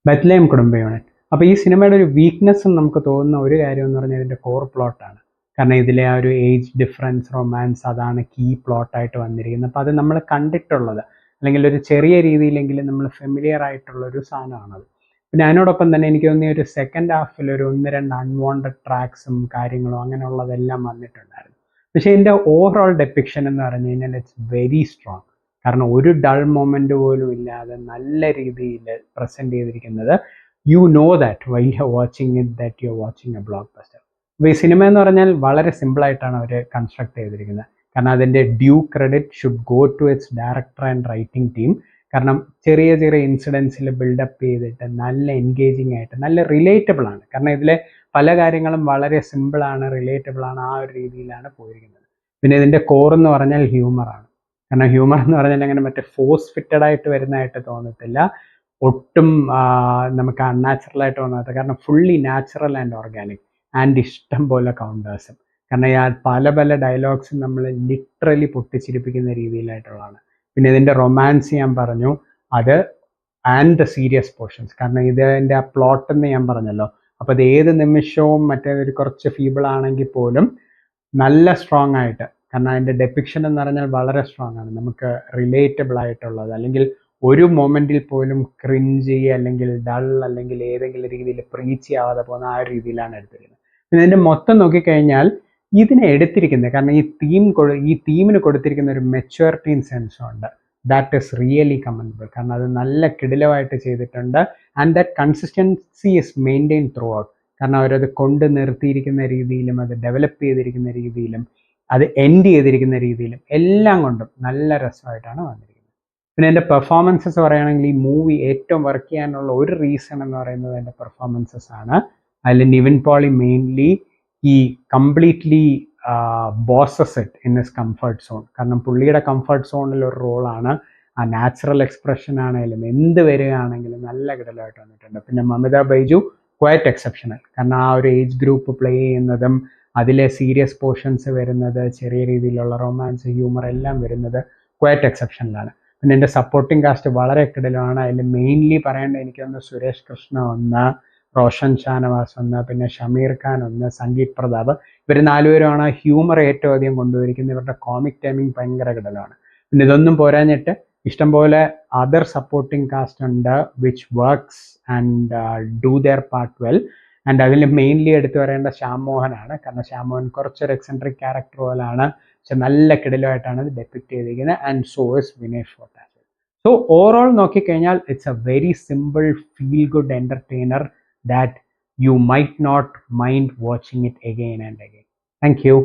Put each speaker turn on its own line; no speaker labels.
Bethlehem കുടുംബ unit. അപ്പോൾ ഈ സിനിമയുടെ ഒരു വീക്ക്നെസ് നമുക്ക് തോന്നുന്ന ഒരു കാര്യം എന്ന് പറഞ്ഞാൽ ഇതിൻ്റെ കോർ പ്ലോട്ടാണ്. കാരണം ഇതിലെ ആ ഒരു ഏജ് ഡിഫറൻസ്, റൊമാൻസ്, അതാണ് കീ പ്ലോട്ടായിട്ട് വന്നിരിക്കുന്നത്. അപ്പോൾ അത് നമ്മൾ കണ്ടിട്ടുള്ളത്, അല്ലെങ്കിൽ ഒരു ചെറിയ രീതിയിലെങ്കിലും നമ്മൾ ഫെമിലിയർ ആയിട്ടുള്ള ഒരു സാധനമാണത്. പിന്നെ അതിനോടൊപ്പം തന്നെ എനിക്ക് തോന്നിയ ഒരു സെക്കൻഡ് ഹാഫിൽ ഒരു 1-2 അൺവാണ്ടഡ് ട്രാക്സും കാര്യങ്ങളും അങ്ങനെയുള്ളതെല്ലാം വന്നിട്ടുണ്ടായിരുന്നു. പക്ഷേ ഇതിൻ്റെ ഓവറോൾ ഡെപ്പിക്ഷൻ എന്ന് പറഞ്ഞു കഴിഞ്ഞാൽ ഇറ്റ്സ് വെരി സ്ട്രോങ്. കാരണം ഒരു ഡൾ മൊമെന്റ് പോലും ഇല്ലാതെ നല്ല രീതിയിൽ പ്രസന്റ് ചെയ്തിരിക്കുന്നത്. You know that why you are watching it that you are watching a blockbuster. അപ്പോൾ ഈ സിനിമ എന്ന് പറഞ്ഞാൽ വളരെ സിമ്പിളായിട്ടാണ് അവർ കൺസ്ട്രക്ട് ചെയ്തിരിക്കുന്നത്. കാരണം അതിൻ്റെ due credit should go to its director and writing team. കാരണം ചെറിയ ചെറിയ ഇൻസിഡൻസിൽ ബിൽഡപ്പ് ചെയ്തിട്ട് നല്ല എൻഗേജിങ് ആയിട്ട് നല്ല റിലേറ്റബിൾ ആണ്. കാരണം ഇതിലെ പല കാര്യങ്ങളും വളരെ സിമ്പിളാണ്, റിലേറ്റബിൾ ആണ്, ആ ഒരു രീതിയിലാണ് പോയിരിക്കുന്നത്. പിന്നെ ഇതിൻ്റെ കോർ എന്ന് പറഞ്ഞാൽ ഹ്യൂമറാണ്. കാരണം ഹ്യൂമർ എന്ന് പറഞ്ഞാൽ അങ്ങനെ മറ്റേ ഫോഴ്സ് ഫിറ്റഡ് ആയിട്ട് വരുന്നതായിട്ട് തോന്നത്തില്ല, ഒട്ടും നമുക്ക് അൺനാച്ചുറൽ ആയിട്ട് തോന്നാത്ത. കാരണം fully natural and organic and ഇഷ്ടം പോലെ കൗണ്ടേഴ്സും. കാരണം പല പല ഡയലോഗ്സും നമ്മൾ ലിറ്ററലി പൊട്ടിച്ചിരിപ്പിക്കുന്ന രീതിയിലായിട്ടുള്ളതാണ്. പിന്നെ ഇതിൻ്റെ റൊമാൻസ് ഞാൻ പറഞ്ഞു, അത് ആൻഡ് ദ സീരിയസ് പോർഷൻസ്. കാരണം ഇതിൻ്റെ ആ പ്ലോട്ട് എന്ന് ഞാൻ പറഞ്ഞല്ലോ, അപ്പോൾ അത് ഏത് നിമിഷവും മറ്റേ ഒരു കുറച്ച് ഫീബിൾ ആണെങ്കിൽ പോലും നല്ല സ്ട്രോങ് ആയിട്ട്, കാരണം അതിൻ്റെ ഡെപ്പിക്ഷൻ എന്ന് പറഞ്ഞാൽ വളരെ സ്ട്രോങ് ആണ്, നമുക്ക് റിലേറ്റബിൾ ആയിട്ടുള്ളത്, അല്ലെങ്കിൽ ഒരു മൊമെൻറ്റിൽ പോലും ക്രിഞ്ചി അല്ലെങ്കിൽ ഡൾ അല്ലെങ്കിൽ ഏതെങ്കിലും രീതിയിൽ പ്രീച്ച് ചെയ്യാതെ പോകുന്ന ആ ഒരു രീതിയിലാണ് എടുത്തിരിക്കുന്നത്. പിന്നെ ഇതിൻ്റെ മൊത്തം നോക്കിക്കഴിഞ്ഞാൽ ഇതിനെ എടുത്തിരിക്കുന്നത്, കാരണം ഈ തീമിന് കൊടുത്തിരിക്കുന്ന ഒരു മെച്യൂരിറ്റി സെൻസും ഉണ്ട്. That is really commendable. കാരണം അത് നല്ല കിടിലമായിട്ട് ചെയ്തിട്ടുണ്ട്. And that consistency is maintain through out. കാരണം അവരത് കൊണ്ട് നിർത്തിയിരിക്കുന്ന രീതിയിലും അത് ഡെവലപ്പ് ചെയ്തിരിക്കുന്ന രീതിയിലും അത് എൻഡ് ചെയ്തിരിക്കുന്ന രീതിയിലും എല്ലാം കൊണ്ടും നല്ല രസമായിട്ടാണ് വന്നിരിക്കുന്നത്. പിന്നെ എൻ്റെ പെർഫോമൻസസ് പറയുകയാണെങ്കിൽ ഈ മൂവി ഏറ്റവും വർക്ക് ചെയ്യാനുള്ള ഒരു റീസൺ എന്ന് പറയുന്നത് എൻ്റെ പെർഫോമൻസസ് ആണ്. അതിൽ നിവിൻ പോളി മെയിൻലി ഈ completely bosses it in his comfort zone. കാരണം പുള്ളിയുടെ കംഫർട്ട് സോണിൽ ഒരു റോളാണ്. ആ നാച്ചുറൽ എക്സ്പ്രഷൻ ആണെങ്കിലും എന്ത് വരികയാണെങ്കിലും നല്ല കിടലായിട്ട് വന്നിട്ടുണ്ട്. പിന്നെ മമിത ബൈജു ക്വയറ്റ് എക്സെപ്ഷണൽ. കാരണം ആ ഒരു ഏജ് ഗ്രൂപ്പ് പ്ലേ ചെയ്യുന്നതും അതിലെ സീരിയസ് പോർഷൻസ് വരുന്നത്, ചെറിയ രീതിയിലുള്ള റൊമാൻസ്, ഹ്യൂമർ എല്ലാം വരുന്നത് ക്വയറ്റ് എക്സെപ്ഷനിലാണ്. പിന്നെ എൻ്റെ സപ്പോർട്ടിംഗ് കാസ്റ്റ് വളരെ കിടലാണ്. അതിൽ മെയിൻലി പറയേണ്ടത് എനിക്കൊന്ന് സുരേഷ് കൃഷ്ണ ഒന്ന്, റോഷൻ ഷാനവാസ് ഒന്ന്, പിന്നെ ഷമീർ ഖാൻ ഒന്ന്, സംഗീത് പ്രതാപ്. ഇവർ 4 പേരുമാണ് ഹ്യൂമർ ഏറ്റവും അധികം കൊണ്ടുവരിക്കുന്നത്. ഇവരുടെ കോമിക് ടൈമിങ് ഭയങ്കര കിടലാണ്. പിന്നെ ഇതൊന്നും പോരാഞ്ഞിട്ട് ഇഷ്ടംപോലെ അതർ സപ്പോർട്ടിംഗ് കാസ്റ്റ് ഉണ്ട് which works and do there part well. And അതിൽ മെയിൻലി എടുത്തു പറയേണ്ട ശ്യാം മോഹനാണ്. കാരണം ശ്യാം മോഹൻ കുറച്ചൊരു എക്സെൻട്രിക് ക്യാരക്ടർ പോലാണ്, പക്ഷെ നല്ല കിടിലമായിട്ടാണ് ഇത് ഡെപ്പിക്ട് ചെയ്തിരിക്കുന്നത്. And so is Vinesh Forrt. So overall നോക്കിക്കഴിഞ്ഞാൽ it's a very simple feel good entertainer that you might not mind watching it again and again. Thank you.